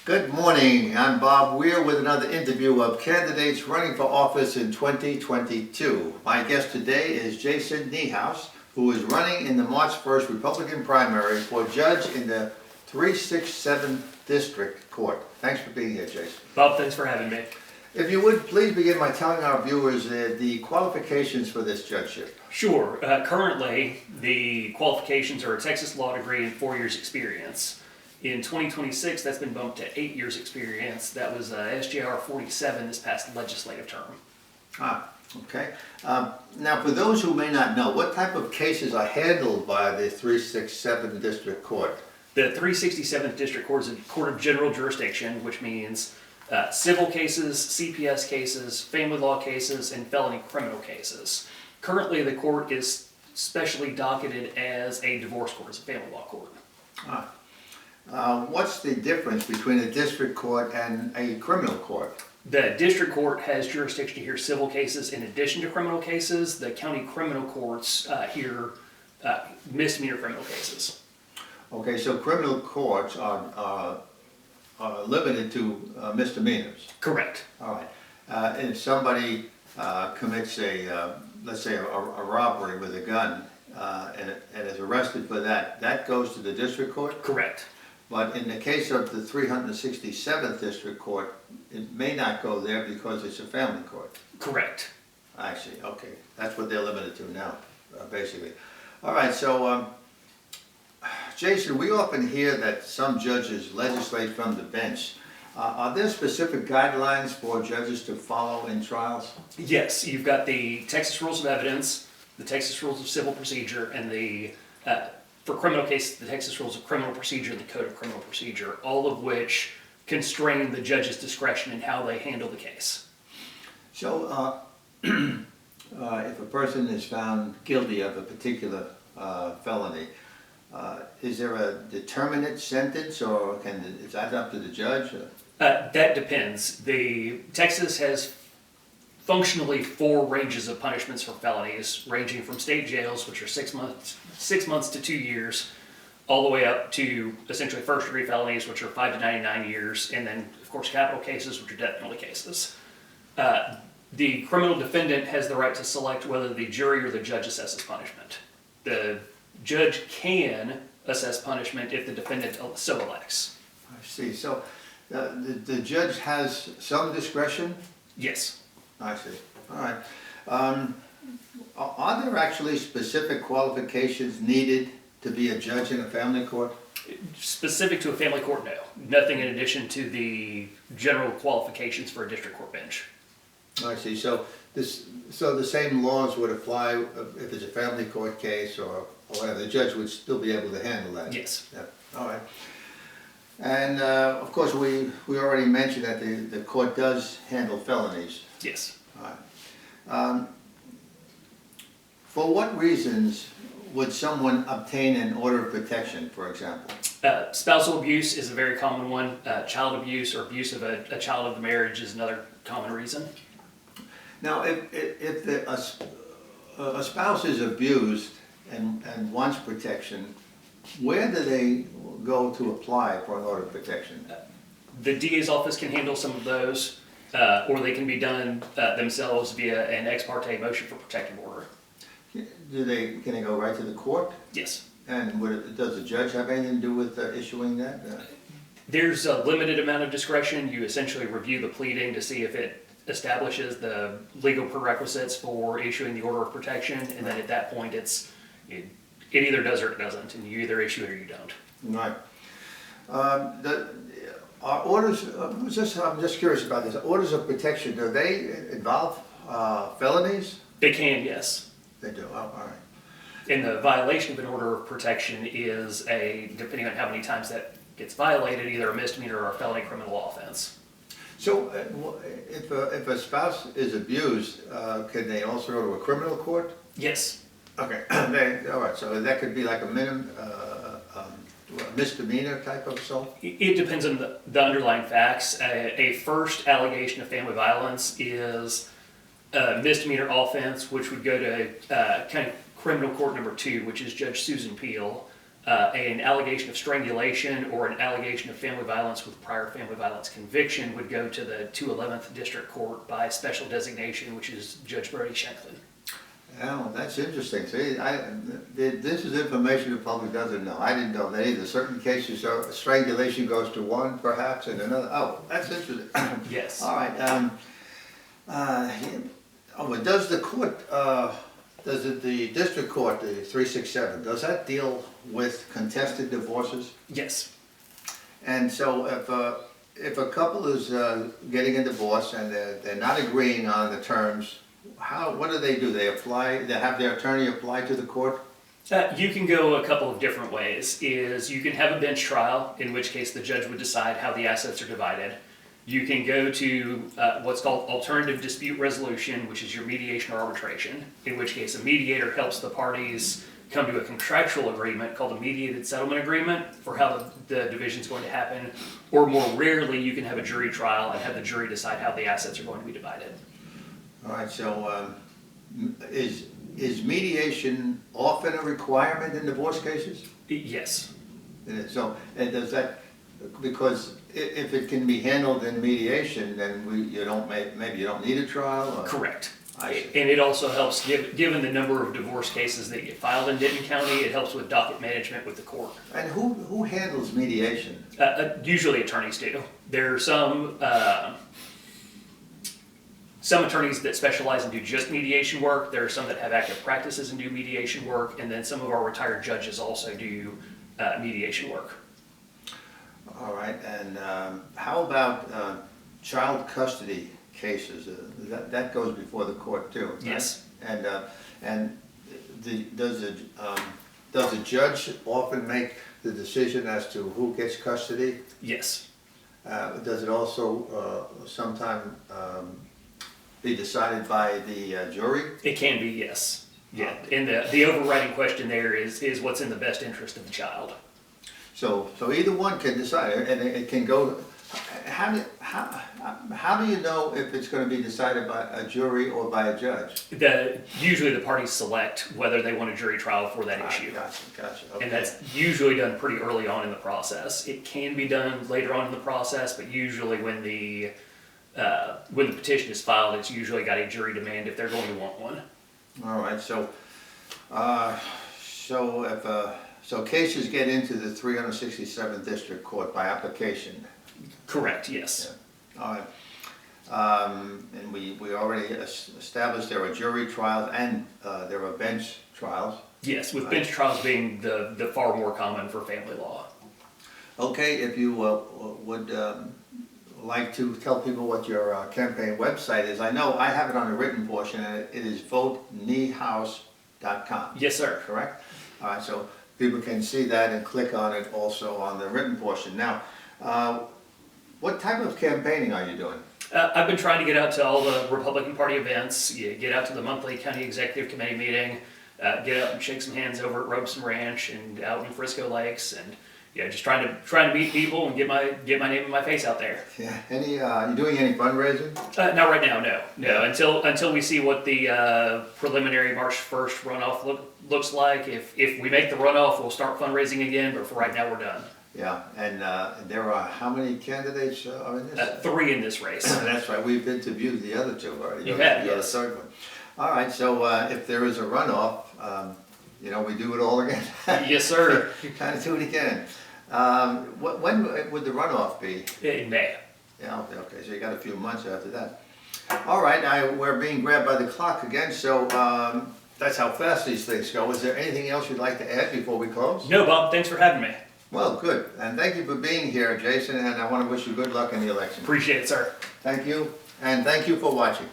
Good morning. I'm Bob Weir with another interview of candidates running for office in 2022. My guest today is Jason Niehaus, who is running in the March 1st Republican primary for judge in the 367th District Court. Thanks for being here, Jason. Bob, thanks for having me. If you would, please begin by telling our viewers the qualifications for this judgeship. Sure. Currently, the qualifications are a Texas law degree and 4 years experience. In 2026, that's been bumped to 8 years experience. That was SJR 47 this past legislative term. Okay. Now, for those who may not know, what type of cases are handled by the 367th District Court? The 367th District Court is a court of general jurisdiction, which means civil cases, CPS cases, family law cases, and felony criminal cases. Currently, the court is specially docketed as a divorce court, as a family law court. What's the difference between a district court and a criminal court? The district court has jurisdiction to hear civil cases in addition to criminal cases. The county criminal courts hear misdemeanor criminal cases. Okay, so criminal courts are limited to misdemeanors. Correct. All right. If somebody commits let's say a robbery with a gun and is arrested for that, that goes to the district court? Correct. But in the case of the 367th District Court, it may not go there because it's a family court. Correct. I see, okay. That's what they're limited to now, basically. All right, so, Jason, we often hear that some judges legislate from the bench. Are there specific guidelines for judges to follow in trials? Yes, you've got the Texas Rules of Evidence, the Texas Rules of Civil Procedure, and for criminal cases, the Texas Rules of Criminal Procedure and the Code of Criminal Procedure, all of which constrain the judge's discretion in how they handle the case. So, if a person is found guilty of a particular felony, is there a determinate sentence, or is that up to the judge? That depends. Texas has functionally 4 ranges of punishments for felonies, ranging from state jails, which are 6 months to 2 years, all the way up to essentially first-degree felonies, which are 5 to 99 years, and then, of course, capital cases, which are death penalty cases. The criminal defendant has the right to select whether the jury or the judge assesses punishment. The judge can assess punishment if the defendant so elects. I see. So the judge has some discretion? Yes. I see. All right. Are there actually specific qualifications needed to be a judge in a family court? Specific to a family court, no. Nothing in addition to the general qualifications for a district court bench. I see. So the same laws would apply if it's a family court case or whatever. The judge would still be able to handle that. Yes. Yeah. All right. And of course, we already mentioned that the court does handle felonies. Yes. All right. For what reasons would someone obtain an order of protection, for example? Spousal abuse is a very common one. Child abuse or abuse of a child of the marriage is another common reason. Now, if a spouse is abused and wants protection, where do they go to apply for an order of protection? The DA's office can handle some of those, or they can be done themselves via an ex parte motion for protective order. Can they go right to the court? Yes. And does the judge have anything to do with issuing that? There's a limited amount of discretion. You essentially review the pleading to see if it establishes the legal prerequisites for issuing the order of protection, and then at that point it either does or it doesn't, and you either issue it or you don't. Right. Are orders, I'm just curious about this, orders of protection, do they involve felonies? They can, yes. They do, oh, all right. And the violation of an order of protection is depending on how many times that gets violated, either a misdemeanor or a felony criminal offense. So if a spouse is abused, can they also go to a criminal court? Yes. Okay, all right, so that could be like a misdemeanor type of assault? It depends on the underlying facts. A first allegation of family violence is a misdemeanor offense, which would go to county criminal court number 2, which is Judge Susan Peel. an allegation of strangulation or an allegation of family violence with prior family violence conviction would go to the 211th District Court by special designation, which is Judge Brody Shanklin. Oh, that's interesting. See, this is information the public doesn't know. I didn't know that either. Certain cases, strangulation goes to one, perhaps, and another. Oh, that's interesting. Yes. All right. But does the court, the district court, the 367, does that deal with contested divorces? Yes. And so if a couple is getting a divorce and they're not agreeing on the terms, what do? They apply, they have their attorney apply to the court? You can go a couple of different ways. You can have a bench trial, in which case the judge would decide how the assets are divided. You can go to what's called alternative dispute resolution, which is your mediation or arbitration, in which case a mediator helps the parties come to a contractual agreement called a mediated settlement agreement for how the division is going to happen. Or more rarely, you can have a jury trial and have the jury decide how the assets are going to be divided. All right, so is mediation often a requirement in divorce cases? Yes. So, and does that, because if it can be handled in mediation, then maybe you don't need a trial? Or? Correct. I see. And it also helps, given the number of divorce cases that get filed in Denton County, it helps with docket management with the court. And who handles mediation? Usually attorneys do. There are some attorneys that specialize and do just mediation work. There are some that have active practices and do mediation work. And then some of our retired judges also do mediation work. All right, and how about child custody cases? That goes before the court too, right? Yes. And does the judge often make the decision as to who gets custody? Yes. Does it also sometime be decided by the jury? It can be, yes. Yeah. And the overriding question there is what's in the best interest of the child. So either one can decide, and it can go. How do you know if it's going to be decided by a jury or by a judge? Usually the parties select whether they want a jury trial for that issue. Gotcha. Okay. And that's usually done pretty early on in the process. It can be done later on in the process, but usually when the petition is filed, it's usually got a jury demand if they're going to want one. All right. So cases get into the 367th District Court by application. Correct. Yes. Yeah. All right. And we already established there are jury trials and there are bench trials. Yes, with bench trials being the far more common for family law. Okay, if you would like to tell people what your campaign website is. I know I have it on the written portion, and it is voteniehaus.com. Yes, sir. Correct? All right, so people can see that and click on it also on the written portion. Now, what type of campaigning are you doing? I've been trying to get out to all the Republican Party events, get out to the monthly county executive committee meeting, get out and shake some hands over at Robeson Ranch and out in Frisco Lakes, and just trying to meet people and get my name and my face out there. Yeah. You doing any fundraising? Not right now, no. Until we see what the preliminary March 1st runoff looks like. If we make the runoff, we'll start fundraising again. But for right now, we're done. Yeah, and there are how many candidates are in this? 3 in this race. That's right. We've interviewed the other 2 already. You have, yes. The third one. All right. So if there is a runoff, we do it all again. Yes, sir. Kind of do it again. When would the runoff be? In May. Yeah. Okay. So you got a few months after that. All right. We're being grabbed by the clock again. So that's how fast these things go. Is there anything else you'd like to add before we close? No, Bob. Thanks for having me. Well, good. And thank you for being here, Jason, and I want to wish you good luck in the election. Appreciate it, sir. Thank you, and thank you for watching.